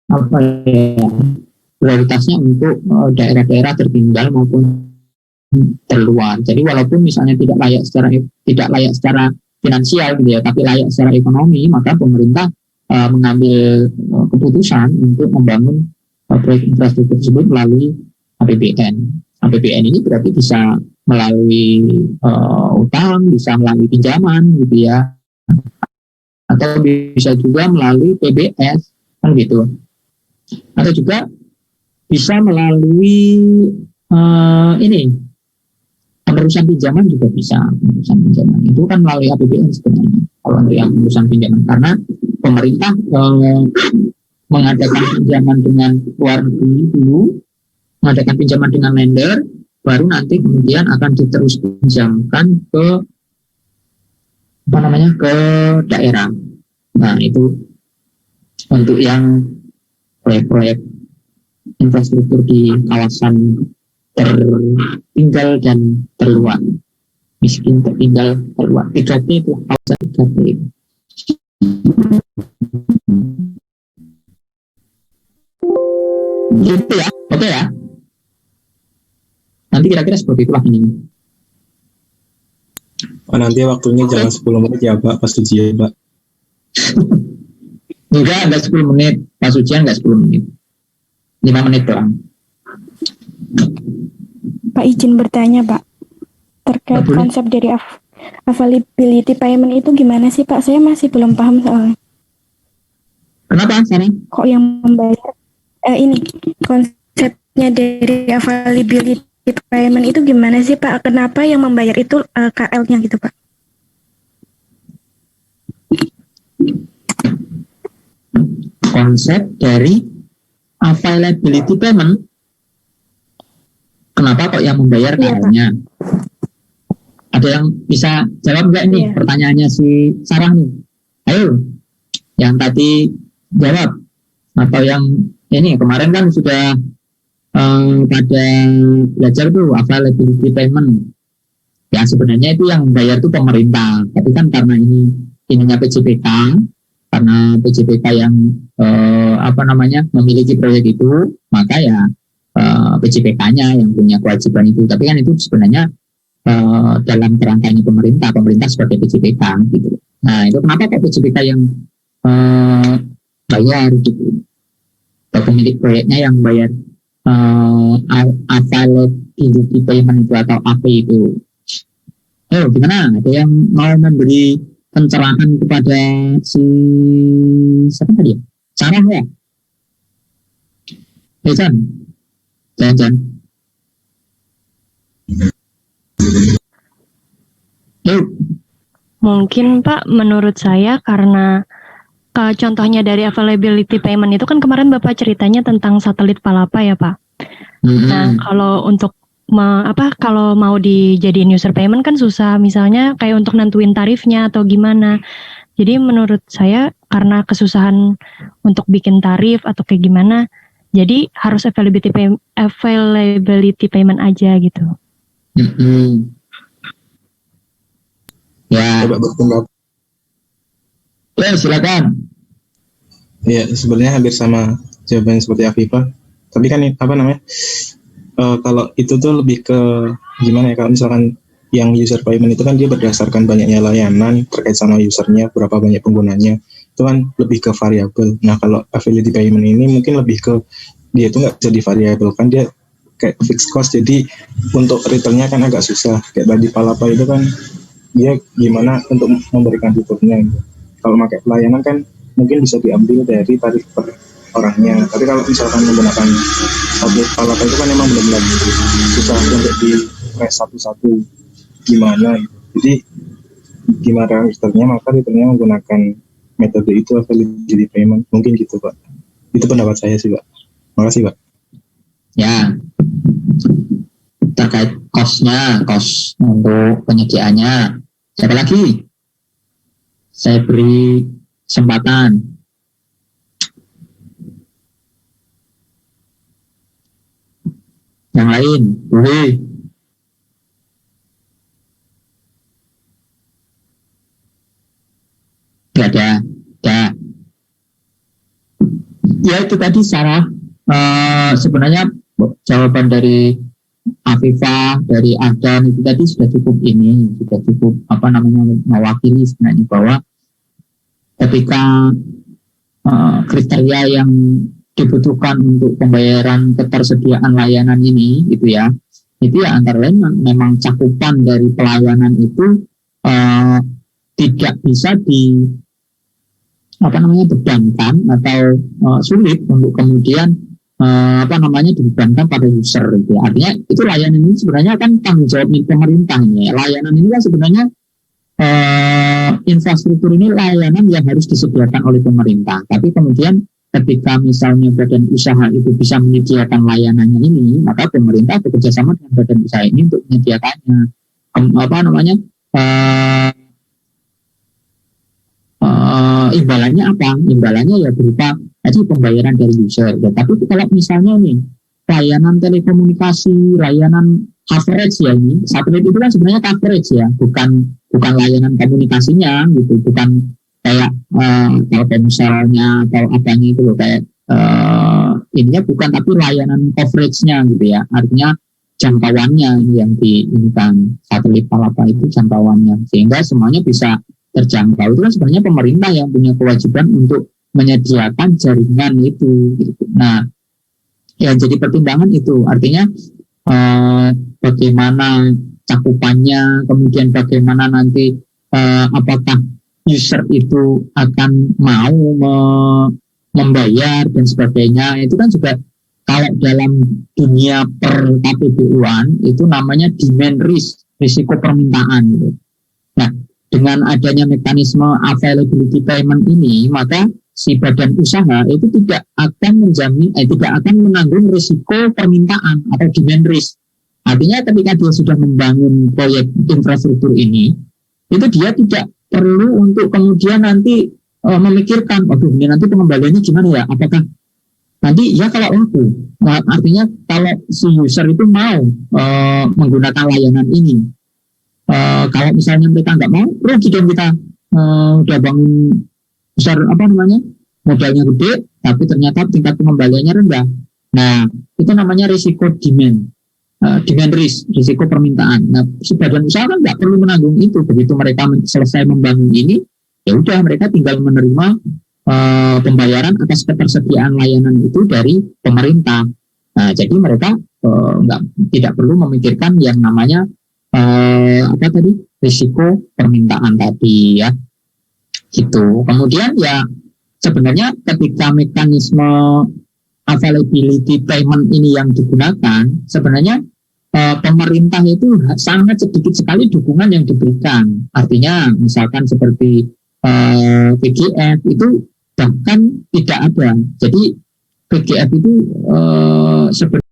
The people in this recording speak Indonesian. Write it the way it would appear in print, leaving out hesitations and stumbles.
apa ya, prioritasnya untuk daerah-daerah tertinggal maupun terluar. Jadi walaupun misalnya tidak layak secara finansial gitu ya, tapi layak secara ekonomi, maka pemerintah mengambil keputusan untuk membangun proyek infrastruktur tersebut melalui APBN. APBN ini berarti bisa melalui utang, bisa melalui pinjaman gitu ya, atau bisa juga melalui PBS kan gitu, atau juga bisa melalui ini penerusan pinjaman juga bisa. Penerusan pinjaman itu kan melalui APBN sebenarnya kalau untuk yang penerusan pinjaman, karena pemerintah mengadakan pinjaman dengan luar negeri dulu, mengadakan pinjaman dengan lender, baru nanti kemudian akan diterus pinjamkan ke apa namanya, ke daerah. Nah itu untuk yang proyek-proyek infrastruktur di kawasan tertinggal dan terluar, miskin tertinggal terluar. 3T itu kawasan 3T. Gitu ya, oke ya. Nanti kira-kira seperti itulah ini. Nanti waktunya jangan 10 menit ya Pak, pas ujian Pak. Enggak 10 menit. Pas ujian enggak 10 menit. 5 menit doang. Pak izin bertanya Pak, terkait konsep dari availability payment itu gimana sih Pak? Saya masih belum paham soalnya. Kenapa Sarah? Kok yang membayar ini konsepnya dari availability payment itu gimana sih Pak? Kenapa yang membayar itu KL-nya gitu Pak? Konsep dari availability payment, kenapa kok yang membayar KL-nya? Ada yang bisa jawab nggak nih pertanyaannya si Sarah nih? Ayo, yang tadi jawab. Atau yang ini kemarin kan sudah pada belajar tuh availability payment. Ya sebenarnya itu yang bayar tuh pemerintah. Tapi kan karena ininya PJPK, karena PJPK yang memiliki proyek itu, maka ya PJPK-nya yang punya kewajiban itu. Tapi kan itu sebenarnya dalam kerangkanya pemerintah sebagai PJPK gitu. Nah itu kenapa kok PJPK yang bayar gitu, atau pemilik proyeknya yang bayar availability payment itu atau AP itu. Gimana? Ada yang mau memberi pencerahan kepada si siapa tadi ya? Sarah ya? Jangan. Mungkin Pak, menurut saya karena contohnya dari availability payment itu kan kemarin Bapak ceritanya tentang satelit Palapa ya Pak. Nah kalau untuk kalau mau dijadiin user payment kan susah, misalnya kayak untuk nentuin tarifnya atau gimana. Jadi menurut saya karena kesusahan untuk bikin tarif atau kayak gimana, jadi harus availability payment aja gitu. Ya. Ya silakan. Ya sebenarnya hampir sama jawaban seperti Afifah. Tapi kan kalau itu tuh lebih ke gimana ya, kalau misalkan yang user payment itu kan dia berdasarkan banyaknya layanan terkait sama usernya, berapa banyak penggunanya, itu kan lebih ke variabel. Nah kalau affiliate payment ini mungkin lebih ke dia itu nggak bisa divariabelkan, dia kayak fixed cost, jadi untuk returnnya kan agak susah. Kayak tadi Palapa itu kan dia gimana untuk memberikan fiturnya gitu. Kalau pakai pelayanan kan mungkin bisa diambil dari tarif per orangnya, tapi kalau misalkan menggunakan satelit Palapa itu kan memang benar-benar susah untuk di press satu-satu gimana gitu. Jadi gimana returnnya, maka returnnya menggunakan metode itu availability payment, mungkin gitu Pak. Itu pendapat saya sih Pak. Makasih Pak. Ya, terkait cost untuk penyediaannya, siapa lagi? Saya beri kesempatan. Yang lain, boleh. Gak ada. Ya itu tadi Sarah, sebenarnya jawaban dari Afifah, dari Adan itu tadi sudah cukup mewakili sebenarnya bahwa ketika kriteria yang dibutuhkan untuk pembayaran ketersediaan layanan ini itu ya antara lain memang cakupan dari pelayanan itu tidak bisa bebankan atau sulit untuk kemudian dibebankan pada user gitu. Artinya itu layanan ini sebenarnya kan tanggung jawab pemerintah ya. Layanan ini kan sebenarnya infrastruktur ini layanan yang harus disediakan oleh pemerintah. Tapi kemudian ketika misalnya badan usaha itu bisa menyediakan layanannya ini, maka pemerintah bekerjasama dengan badan usaha ini untuk menyediakannya. Imbalannya apa? Imbalannya ya berupa tadi pembayaran dari user. Ya, tapi kalau misalnya nih layanan telekomunikasi, layanan coverage ya ini, satelit itu kan sebenarnya coverage ya, bukan layanan komunikasinya gitu, bukan kayak Telkomselnya atau apanya itu loh, kayak ininya bukan, tapi layanan coverage-nya gitu ya, artinya jangkauannya yang diinginkan satelit Palapa itu jangkauannya, sehingga semuanya bisa terjangkau. Itu kan sebenarnya pemerintah yang punya kewajiban untuk menyediakan jaringan itu gitu. Nah, ya jadi pertimbangan itu artinya bagaimana cakupannya, kemudian bagaimana nanti apakah user itu akan mau membayar dan sebagainya. Itu kan juga kalau dalam dunia per KPBU-an itu namanya demand risk, risiko permintaan gitu. Nah, dengan adanya mekanisme availability payment ini, maka si badan usaha itu tidak akan menanggung risiko permintaan atau demand risk. Artinya ketika dia sudah membangun proyek infrastruktur ini, itu dia tidak perlu untuk kemudian nanti memikirkan, ini nanti pengembaliannya gimana ya? Apakah nanti ya kalau laku? Artinya kalau si user itu mau menggunakan layanan ini. Kalau misalnya mereka nggak mau, rugi dong kita udah bangun besar modalnya gede, tapi ternyata tingkat pengembaliannya rendah. Nah, itu namanya risiko demand risk, risiko permintaan. Nah, badan usaha kan nggak perlu menanggung itu. Begitu mereka selesai membangun ini, ya udah mereka tinggal menerima pembayaran atas ketersediaan layanan itu dari pemerintah. Nah, jadi mereka tidak perlu memikirkan yang namanya risiko permintaan tadi ya, gitu. Kemudian ya sebenarnya ketika mekanisme availability payment ini yang digunakan, sebenarnya pemerintah itu sangat sedikit sekali dukungan yang diberikan. Artinya misalkan seperti PGF itu bahkan tidak ada. Jadi PGF itu sebenarnya